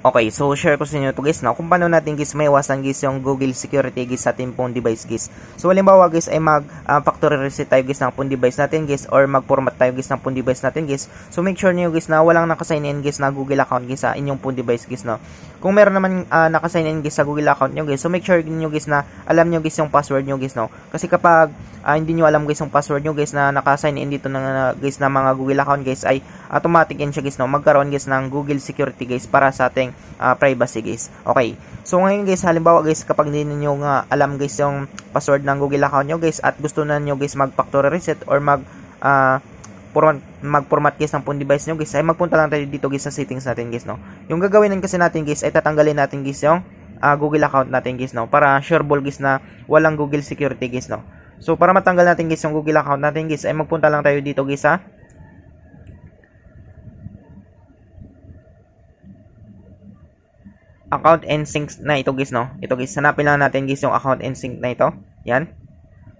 Okay, so share ko sa inyo to guys na kung paano natin guys maiwasan guys yung Google security guys sa ating phone device guys. So halimbawa guys ay mag factory reset tayo guys ng phone device natin guys or mag-format tayo guys ng phone device natin guys. So make sure niyo guys na walang naka-sign in guys na Google account guys sa inyong phone device guys no. Kung meron naman naka-sign in guys sa Google account niyo guys, so make sure niyo guys na alam niyo guys yung password niyo guys no. Kasi kapag hindi niyo alam guys yung password niyo guys na naka-sign in dito na guys na mga Google account guys ay automatic yan siya guys no. Magkaroon guys ng Google security guys para sa ating privacy guys. Okay. So ngayon guys, halimbawa guys kapag hindi niyo nga alam guys yung password ng Google account niyo guys at gusto na niyo guys mag-factory reset or mag-format guys ng phone device nyo guys, ay magpunta lang tayo dito guys sa settings natin guys no. Yung gagawin kasi natin guys ay tatanggalin natin guys yung Google account natin guys no, para sureball guys na walang Google security guys no. So para matanggal natin guys yung Google account natin guys ay magpunta lang tayo dito guys sa account and sync na ito guys no. Ito guys, hanapin lang natin guys yung account and sync na ito. Yan.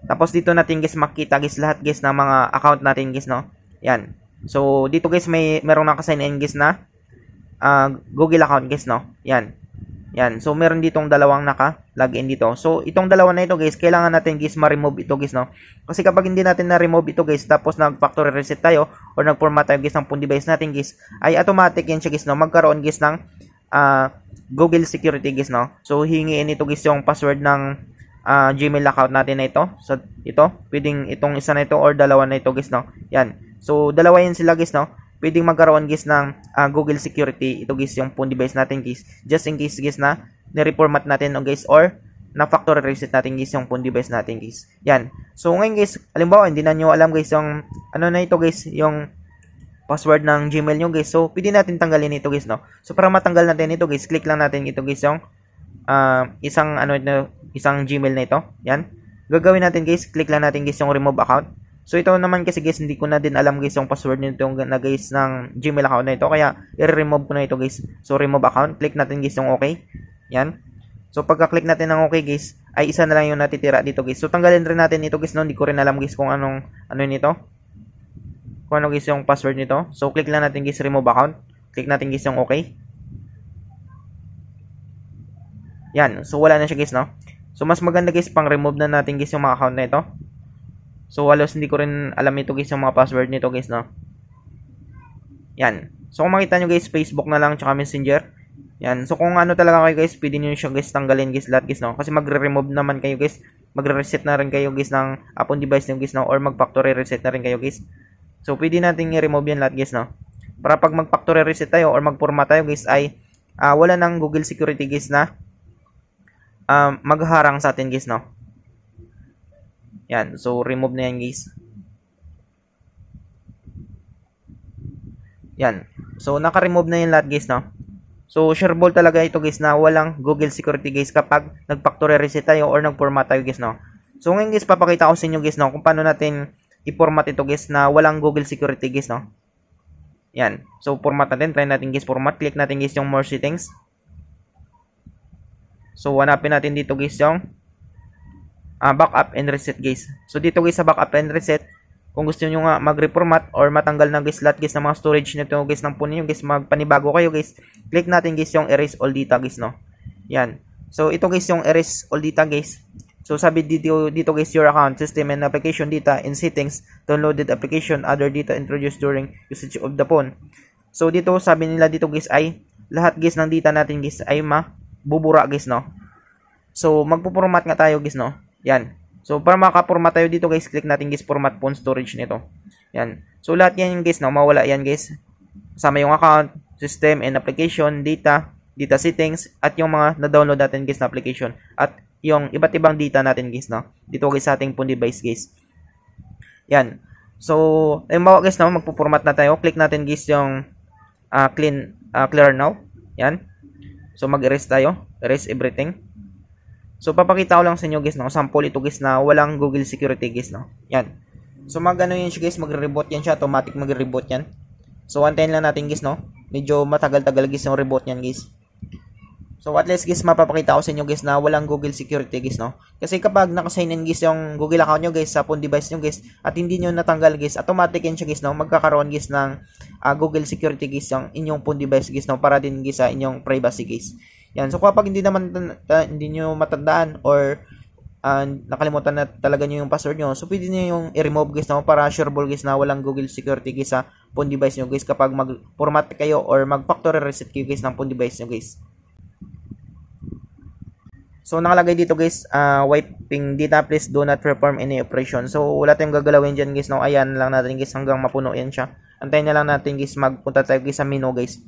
Tapos dito natin guys makita guys lahat guys ng mga account natin guys no. Yan. So dito guys merong naka-sign in guys na Google account guys no. Yan. Yan. So meron ditong dalawang naka-login dito. So itong dalawa na ito guys, kailangan natin guys ma-remove ito guys no. Kasi kapag hindi natin na-remove ito guys, tapos nag-factory reset tayo or nag-format tayo guys ng phone device natin guys, ay automatic yan siya guys no. Magkaroon guys ng Google security guys no. So hingiin ito guys yung password ng Gmail account natin na ito. So ito, pwedeng itong isa na ito or dalawa na ito guys no. Yan. So dalawa yan sila guys no. Pwedeng magkaroon guys ng Google security. Ito guys yung phone device natin guys. Just in case guys na ni-reformat natin guys or na factory reset natin guys yung phone device natin guys. Yan. So ngayon guys, halimbawa hindi na nyo alam guys yung ano na ito guys, yung password ng Gmail nyo guys. So pwede natin tanggalin ito guys no. So para matanggal natin ito guys, click lang natin ito guys yung isang Gmail na ito. Yan. Gagawin natin guys, click lang natin guys yung remove account. So ito naman kasi guys, hindi ko na din alam guys yung password nito na guys ng Gmail account na ito. Kaya i-remove ko na ito guys. So remove account, click natin guys yung okay. Yan. So pagka-click natin ng okay guys, ay isa na lang yung natitira dito guys. So tanggalin rin natin ito guys no. Hindi ko rin alam guys kung ano nito. Kung ano guys yung password nito. So click lang natin guys remove account. Click natin guys yung okay. Yan. So wala na siya guys no. So mas maganda guys pang remove na natin guys yung mga account na ito. So halos hindi ko rin alam ito guys yung mga password nito guys no. Yan. So kung makita nyo guys, Facebook na lang tsaka Messenger. Yan. So kung ano talaga kayo guys, pwede nyo siya guys tanggalin guys lahat guys no. Kasi magre-remove naman kayo guys. Magre-reset na rin kayo guys ng phone device nyo guys no. Or mag-factory reset na rin kayo guys. So pwede natin i-remove yan lahat guys no. Para pag mag-factory reset tayo or mag-format tayo guys ay wala nang Google security guys na magharang sa atin guys no. Yan. So remove na yan guys. Yan. So naka-remove na yan lahat guys no. So sureball talaga ito guys na walang Google security guys kapag nag-factory reset tayo or nag-format tayo guys no. So ngayon guys, papakita ko sa inyo guys no kung paano natin i-format ito guys na walang Google security guys no. Yan. So format natin, try natin guys format. Click natin guys yung more settings. So hanapin natin dito guys yung backup and reset guys. So dito guys sa backup and reset, kung gusto niyo nga mag-reformat or matanggal na guys lahat guys ng mga storage nito guys ng phone niyo guys, magpanibago kayo guys, click natin guys yung erase all data guys no. Yan. So ito guys yung erase all data guys. So sabi dito guys, your account, system and application data in settings, downloaded application, other data introduced during usage of the phone. So dito sabi nila dito guys ay lahat guys ng data natin guys ay mabubura guys no. So magpo-format nga tayo guys no. Yan. So para maka-format tayo dito guys, click natin guys format phone storage nito. Yan. So lahat yan guys no, mawala yan guys. Kasama yung account, system and application, data settings at yung mga na-download natin guys na application at yung iba't ibang data natin guys no. Dito guys sa ating phone device guys. Yan. So, halimbawa guys no, magpo-format na tayo. Click natin guys yung clear now. Yan. So mag-erase tayo. Erase everything. So papakita ko lang sa inyo guys no, sample ito guys na walang Google security guys no. Yan. So magano yan siya guys, magre-reboot yan siya, automatic magre-reboot yan. So antayin lang natin guys no. Medyo matagal-tagal guys yung reboot yan guys. So at least guys mapapakita ko sa inyo guys na walang Google security guys, no. Kasi kapag naka-sign in guys yung Google account nyo guys sa phone device nyo guys at hindi nyo natanggal guys, automatic yan siya guys, no. Magkakaroon guys ng Google security guys yung inyong phone device guys, no, para din guys sa inyong privacy guys. Yan. So kapag hindi naman hindi nyo matandaan or nakalimutan na talaga nyo yung password nyo, so pwede nyo yung i-remove guys, no, para sureball guys na walang Google security guys sa phone device nyo guys kapag mag-format kayo or mag-factory reset kayo guys ng phone device nyo guys. So nakalagay dito guys, wiping data, please do not perform any operation. So wala tayong gagalawin dyan guys, no. Ayan lang natin guys hanggang mapuno yan siya. Antayin na lang natin guys, magpunta tayo guys sa menu guys.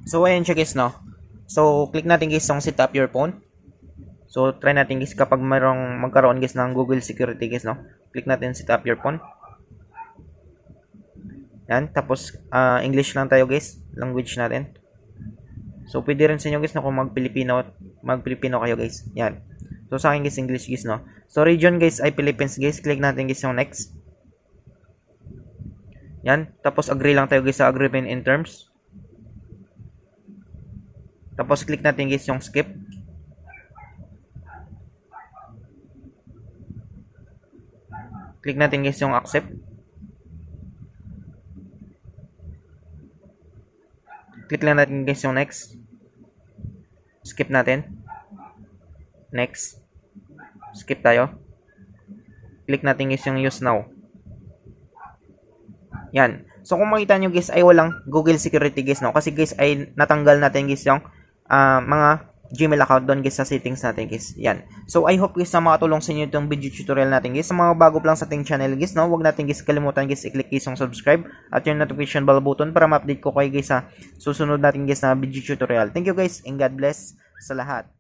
So ayan siya guys, no. So click natin guys yung set up your phone. So try natin guys kapag magkaroon guys ng Google security guys, no. Click natin set up your phone. Yan, tapos English lang tayo guys, language natin. So pwede rin sa inyo guys na kung mag-Pilipino kayo guys. Yan. So sa akin guys English guys, no. So region guys ay Philippines guys. Click natin guys yung next. Yan, tapos agree lang tayo guys sa agreement in terms. Tapos click natin guys yung skip. Click natin guys yung accept. Click lang natin guys yung next. Skip natin. Next. Skip tayo. Click natin guys yung use now. Yan. So kung makita nyo guys ay walang Google security guys, no. Kasi guys ay natanggal natin guys yung mga Gmail account doon guys sa settings natin guys. Yan. So I hope guys na makatulong sa inyo itong video tutorial natin guys. Sa mga bago pa lang sa ating channel guys, no, huwag natin guys kalimutan guys i-click guys yung subscribe at yung notification bell button para ma-update ko kayo guys sa susunod natin guys na video tutorial. Thank you guys and God bless sa lahat.